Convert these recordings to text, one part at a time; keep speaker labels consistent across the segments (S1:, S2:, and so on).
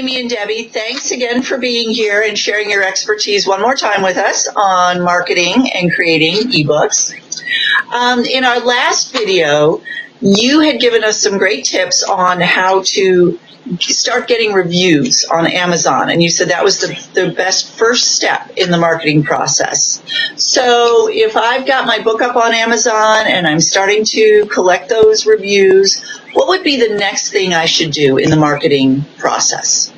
S1: Amy and Debbie. Thanks again for being here and sharing your expertise one more time with us on marketing and creating ebooks. In our last video, you had given us some great tips on how to start getting reviews on Amazon, and you said that was the best first step in the marketing process. So if I've got my book up on Amazon and I'm starting to collect those reviews, what would be the next thing I should do in the marketing process?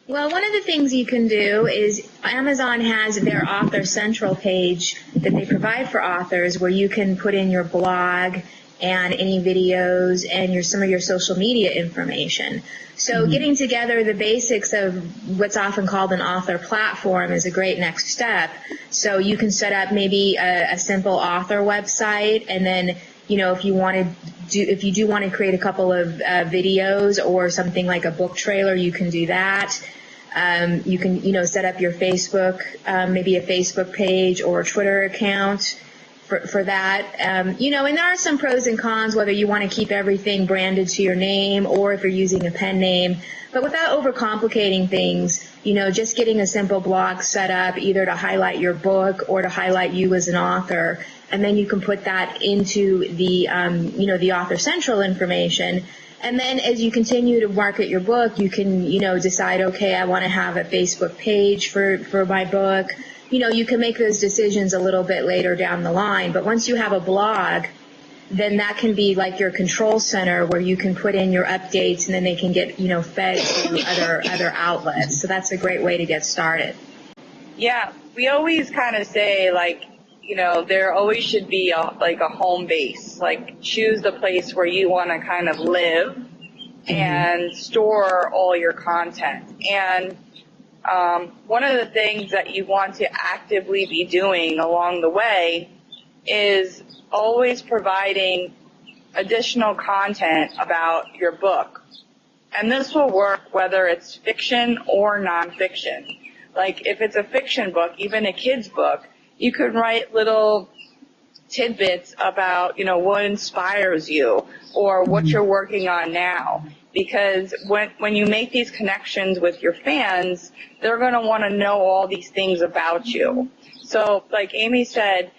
S2: Well, one of the things you can do is Amazon has their Author Central page that they provide for authors where you can put in your blog and any videos and some of your social media information. So getting together the basics of what's often called an author platform is a great next step. So you can set up maybe a simple author website, and then if you do want to create a couple of videos or something like a book trailer, you can do that. You can set up your Facebook, maybe a Facebook page or a Twitter account for that. And there are some pros and cons whether you want to keep everything branded to your name or if you're using a pen name. But without overcomplicating things, just getting a simple blog set up either to highlight your book or to highlight you as an author, and then you can put that into the the Author Central information. And then as you continue to market your book, you can decide, okay, I want to have a Facebook page for my book. You can make those decisions a little bit later down the line, but once you have a blog, then that can be like your control center where you can put in your updates and then they can get, fed to other outlets. So that's a great way to get started.
S3: Yeah, we always kind of say there always should be a home base. Like choose the place where you want to kind of live and store all your content. And one of the things that you want to actively be doing along the way is always providing additional content about your book. And this will work whether it's fiction or nonfiction. Like if it's a fiction book, even a kid's book, you could write little tidbits about, what inspires you or what you're working on now. Because when you make these connections with your fans, they're going to want to know all these things about you. So like Amy said,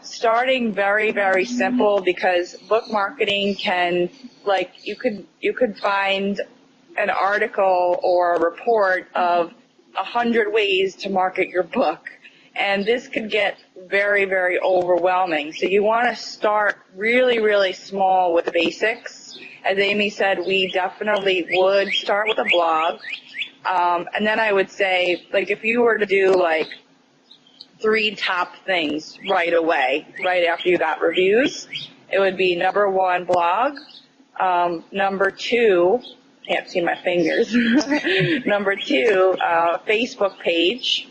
S3: starting very, very simple, because book marketing can, you could find an article or a report of 100 ways to market your book. And this could get very, very overwhelming. So you want to start really, really small with the basics. As Amy said, we definitely would start with a blog. And then I would say, if you were to do, 3 top things right away, right after you got reviews, it would be number 1, blog. Number 2, can't see my fingers. Number 2, Facebook page.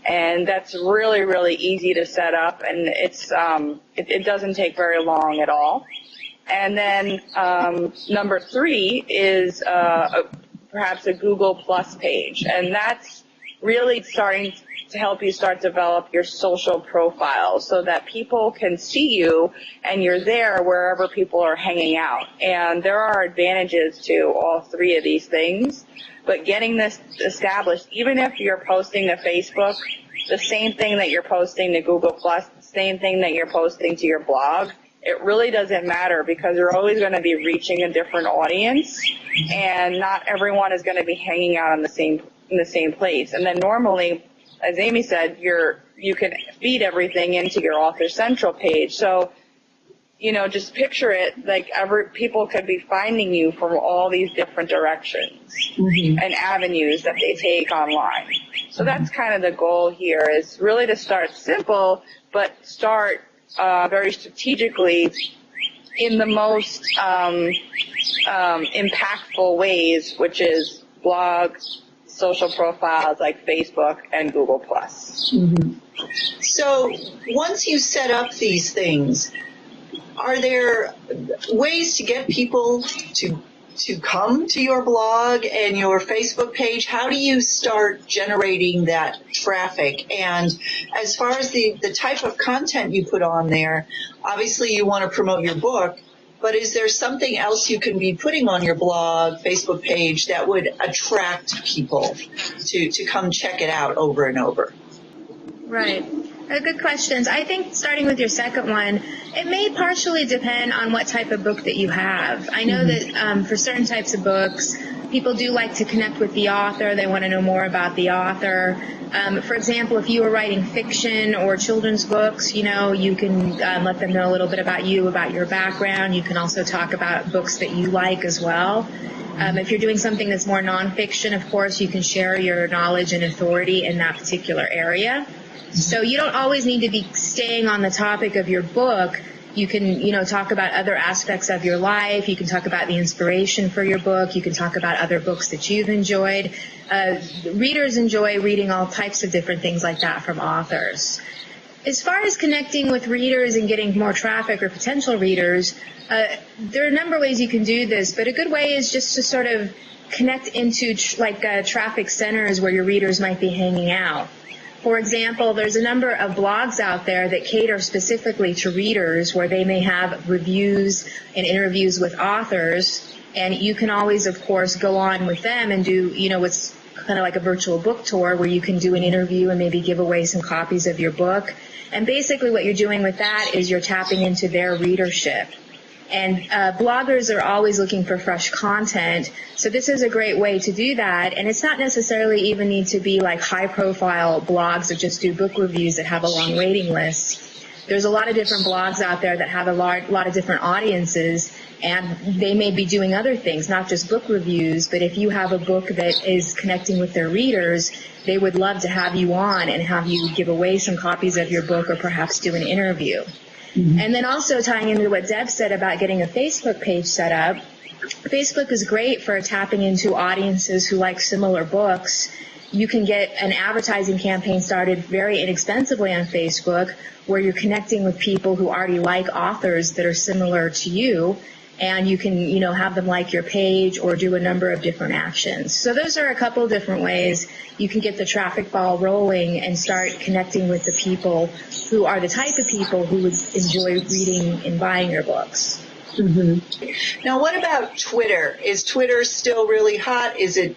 S3: And that's really, really easy to set up, and it doesn't take very long at all. And then number 3 is perhaps a Google Plus page, and that's really starting to help you start develop your social profile so that people can see you and you're there wherever people are hanging out. And there are advantages to all 3 of these things, but getting this established, even if you're posting to Facebook, the same thing that you're posting to Google Plus, the same thing that you're posting to your blog, it really doesn't matter because you're always going to be reaching a different audience, and not everyone is going to be hanging out in the same place. And then normally, as Amy said, you can feed everything into your Author Central page. So, just picture it people could be finding you from all these different directions and avenues that they take online. So that's kind of the goal here, is really to start simple, but start very strategically in the most impactful ways, which is blogs, social profiles like Facebook and Google+.
S1: So once you set up these things, are there ways to get people to come to your blog and your Facebook page? How do you start generating that traffic? And as far as the type of content you put on there, obviously you want to promote your book, but is there something else you can be putting on your blog, Facebook page that would attract people to come check it out over and over?
S2: Right. Good questions. I think starting with your second one, it may partially depend on what type of book that you have. I know that for certain types of books, people do like to connect with the author. They want to know more about the author. For example, if you were writing fiction or children's books, you can let them know a little bit about you, about your background. You can also talk about books that you like as well. If you're doing something that's more nonfiction, of course, you can share your knowledge and authority in that particular area. So you don't always need to be staying on the topic of your book. You can, talk about other aspects of your life. You can talk about the inspiration for your book. You can talk about other books that you've enjoyed. Readers enjoy reading all types of different things like that from authors. As far as connecting with readers and getting more traffic or potential readers, there are a number of ways you can do this, but a good way is just to sort of connect into traffic centers where your readers might be hanging out. For example, there's a number of blogs out there that cater specifically to readers where they may have reviews and interviews with authors, and you can always, of course, go on with them and do, what's kind of like a virtual book tour where you can do an interview and maybe give away some copies of your book. And basically what you're doing with that is you're tapping into their readership. And bloggers are always looking for fresh content, so this is a great way to do that. And it's not necessarily even need to be like high-profile blogs that just do book reviews that have a long waiting list. There's a lot of different blogs out there that have a lot of different audiences, and they may be doing other things, not just book reviews, but if you have a book that is connecting with their readers, they would love to have you on and have you give away some copies of your book or perhaps do an interview. And then also tying into what Deb said about getting a Facebook page set up, Facebook is great for tapping into audiences who like similar books. You can get an advertising campaign started very inexpensively on Facebook where you're connecting with people who already like authors that are similar to you, and you can, have them like your page or do a number of different actions. So those are a couple of different ways you can get the traffic ball rolling and start connecting with the people who are the type of people who would enjoy reading and buying your books.
S1: Now, what about Twitter? Is Twitter still really hot? Is it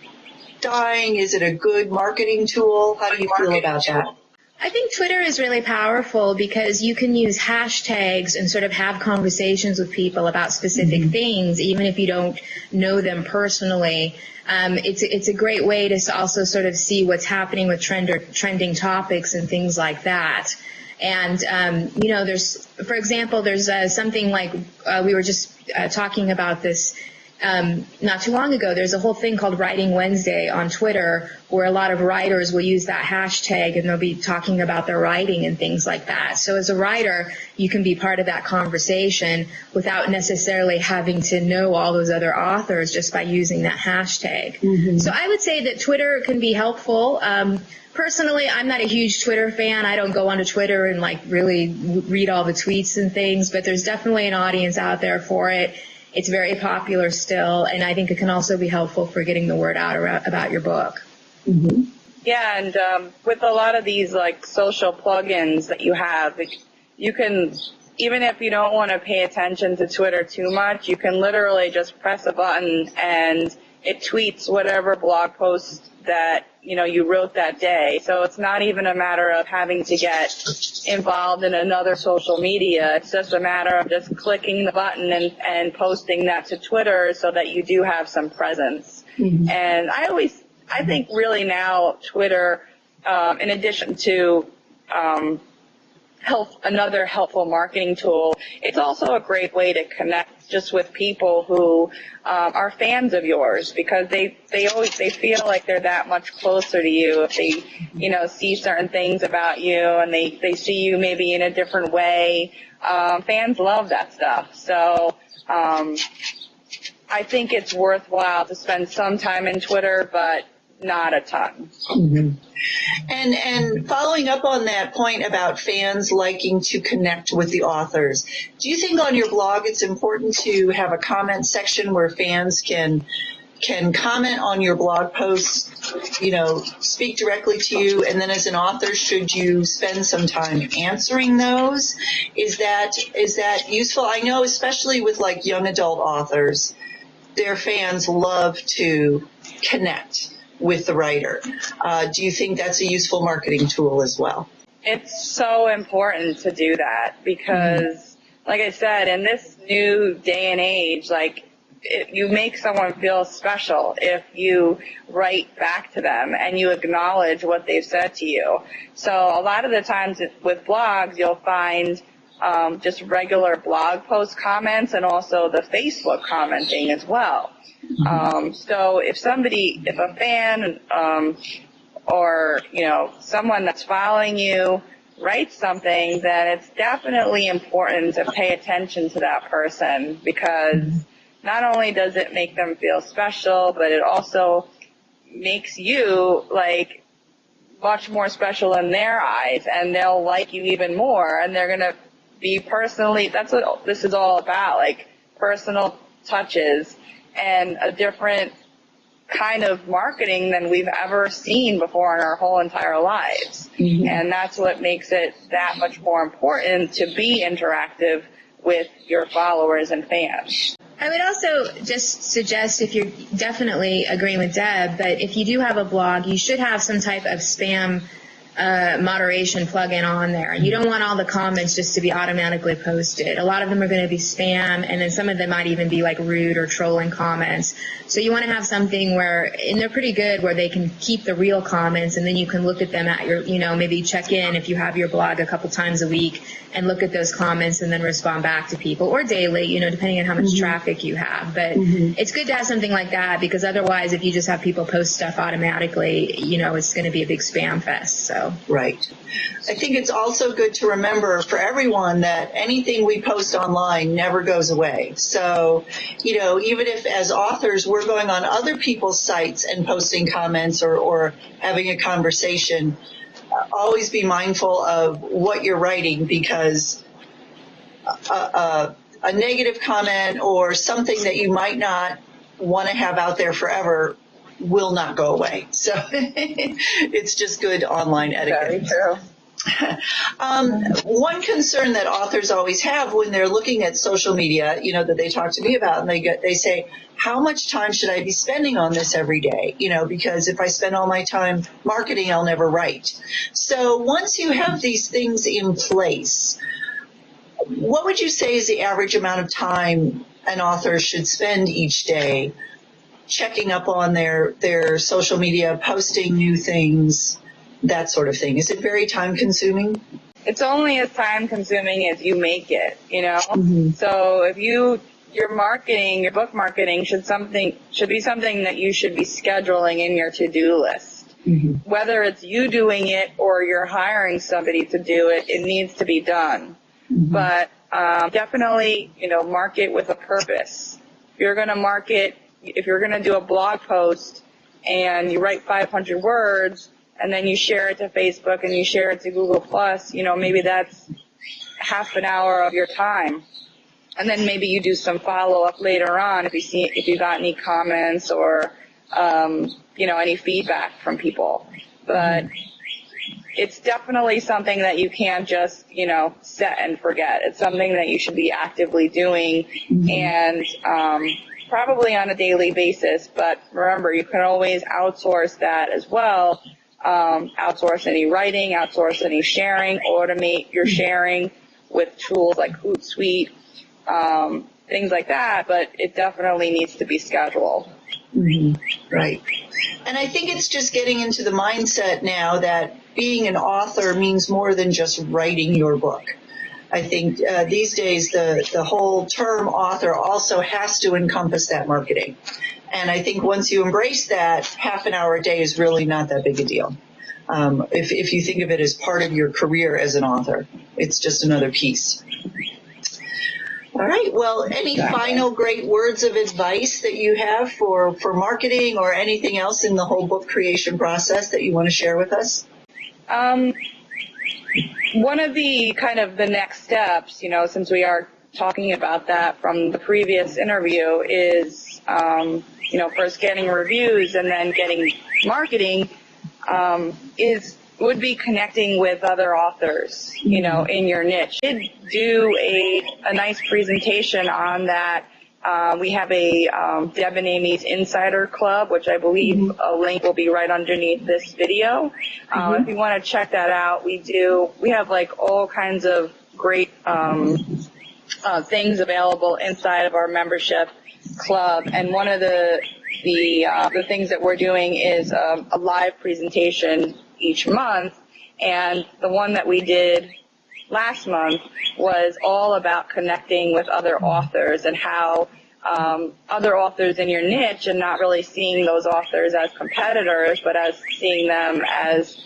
S1: dying? Is it a good marketing tool? How do you feel about that?
S2: I think Twitter is really powerful because you can use hashtags and sort of have conversations with people about specific things, even if you don't know them personally. It's a great way to also sort of see what's happening with trending topics and things like that. And, there's, for example, there's something like we were just talking about this not too long ago. There's a whole thing called Writing Wednesday on Twitter where a lot of writers will use that hashtag and they'll be talking about their writing and things like that. So as a writer, you can be part of that conversation without necessarily having to know all those other authors just by using that hashtag. So I would say that Twitter can be helpful. Personally, I'm not a huge Twitter fan. I don't go onto Twitter and really read all the tweets and things, but there's definitely an audience out there for it. It's very popular still, and I think it can also be helpful for getting the word out about your book.
S3: Yeah, and with a lot of these social plugins that you have, you can, even if you don't want to pay attention to Twitter too much, you can literally just press a button and it tweets whatever blog post that you wrote that day. So it's not even a matter of having to get involved in another social media. It's just a matter of just clicking the button and posting that to Twitter so that you do have some presence. And I think really now Twitter, in addition to another helpful marketing tool, it's also a great way to connect just with people who are fans of yours, because they feel like they're that much closer to you if they see certain things about you and they see you maybe in a different way. Fans love that stuff. So I think it's worthwhile to spend some time in Twitter, but not a ton.
S1: And following up on that point about fans liking to connect with the authors, do you think on your blog it's important to have a comment section where fans can comment on your blog posts speak directly to you, and then as an author, should you spend some time answering those? Is that useful? I know, especially with like young adult authors, their fans love to connect with the writer. Do you think that's a useful marketing tool as well?
S3: It's so important to do that because, like I said, in this new day and age, you make someone feel special if you write back to them and you acknowledge what they've said to you. So a lot of the times with blogs, you'll find just regular blog post comments and also the Facebook commenting as well. So if a fan or someone that's following you writes something, then it's definitely important to pay attention to that person, because not only does it make them feel special, but it also makes you much more special in their eyes, and they'll like you even more, and they're going to be personally, that's what this is all about, personal touches and a different kind of marketing than we've ever seen before in our whole entire lives. And that's what makes it that much more important to be interactive with your followers and fans.
S2: I would also just suggest, if you're definitely agreeing with Deb, but if you do have a blog, you should have some type of spam moderation plugin on there. You don't want all the comments just to be automatically posted. A lot of them are going to be spam, and then some of them might even be rude or trolling comments. So you want to have something and they're pretty good, where they can keep the real comments, and then you can look at them at your, maybe check in if you have your blog a couple times a week and look at those comments and then respond back to people, or daily, depending on how much traffic you have. But it's good to have something like that, because otherwise, if you just have people post stuff automatically, it's going to be a big spam fest. So.
S1: Right. I think it's also good to remember for everyone that anything we post online never goes away. So, even if as authors we're going on other people's sites and posting comments or having a conversation, always be mindful of what you're writing, because a negative comment or something that you might not want to have out there forever will not go away. So it's just good online etiquette.
S3: Very true.
S1: One concern that authors always have when they're looking at social media, that they talk to me about, and they say, how much time should I be spending on this every day? Because if I spend all my time marketing, I'll never write. So once you have these things in place, what would you say is the average amount of time an author should spend each day checking up on their social media, posting new things, that sort of thing? Is it very time consuming?
S3: It's only as time consuming as you make it, So if your book marketing should be something that you should be scheduling in your to-do list. Whether it's you doing it or you're hiring somebody to do it, it needs to be done. But definitely, market with a purpose. If you're going to do a blog post and you write 500 words and then you share it to Facebook and you share it to Google+, maybe that's half an hour of your time. And then maybe you do some follow-up later on if you got any comments or, any feedback from people. But it's definitely something that you can't just, set and forget. It's something that you should be actively doing and probably on a daily basis. But remember, you can always outsource that as well. Outsource any writing, outsource any sharing, automate your sharing with tools like Hootsuite, things like that. But it definitely needs to be scheduled.
S1: Right. And I think it's just getting into the mindset now that being an author means more than just writing your book. I think these days the whole term author also has to encompass that marketing. And I think once you embrace that, half an hour a day is really not that big a deal. If you think of it as part of your career as an author, it's just another piece. All right. Well, any final great words of advice that you have for marketing or anything else in the whole book creation process that you want to share with us?
S3: One of the the next steps, since we are talking about that from the previous interview, is first getting reviews and then getting marketing, would be connecting with other authors, in your niche. I did do a nice presentation on that. We have a Deb and Amy's Insider Club, which I believe a link will be right underneath this video. If you want to check that out, we have like all kinds of great things available inside of our membership club, and one of the things that we're doing is a live presentation each month, and the one that we did last month was all about connecting with other authors and how other authors in your niche, and not really seeing those authors as competitors, but as seeing them as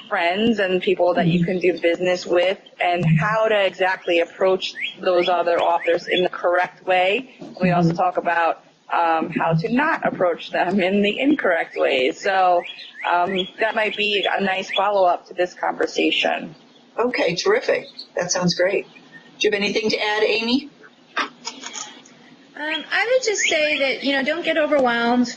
S3: friends and people that you can do business with, and how to exactly approach those other authors in the correct way. We also talk about how to not approach them in the incorrect ways. So that might be a nice follow-up to this conversation.
S1: Okay, terrific. That sounds great. Do you have anything to add, Amy?
S2: I would just say that, don't get overwhelmed.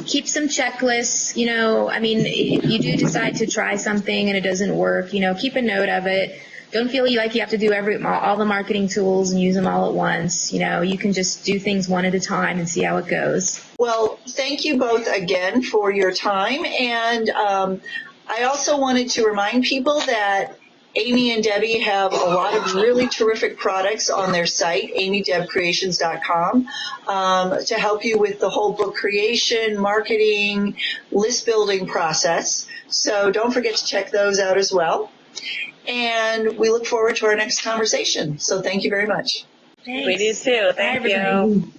S2: Keep some checklists. If you do decide to try something and it doesn't work, keep a note of it. Don't feel like you have to do all the marketing tools and use them all at once. You can just do things one at a time and see how it goes.
S1: Well, thank you both again for your time. And I also wanted to remind people that Amy and Debbie have a lot of really terrific products on their site, amydebcreations.com, to help you with the whole book creation, marketing, list building process. So don't forget to check those out as well. And we look forward to our next conversation. So thank you very much.
S2: Thanks.
S3: We do too. Thank you.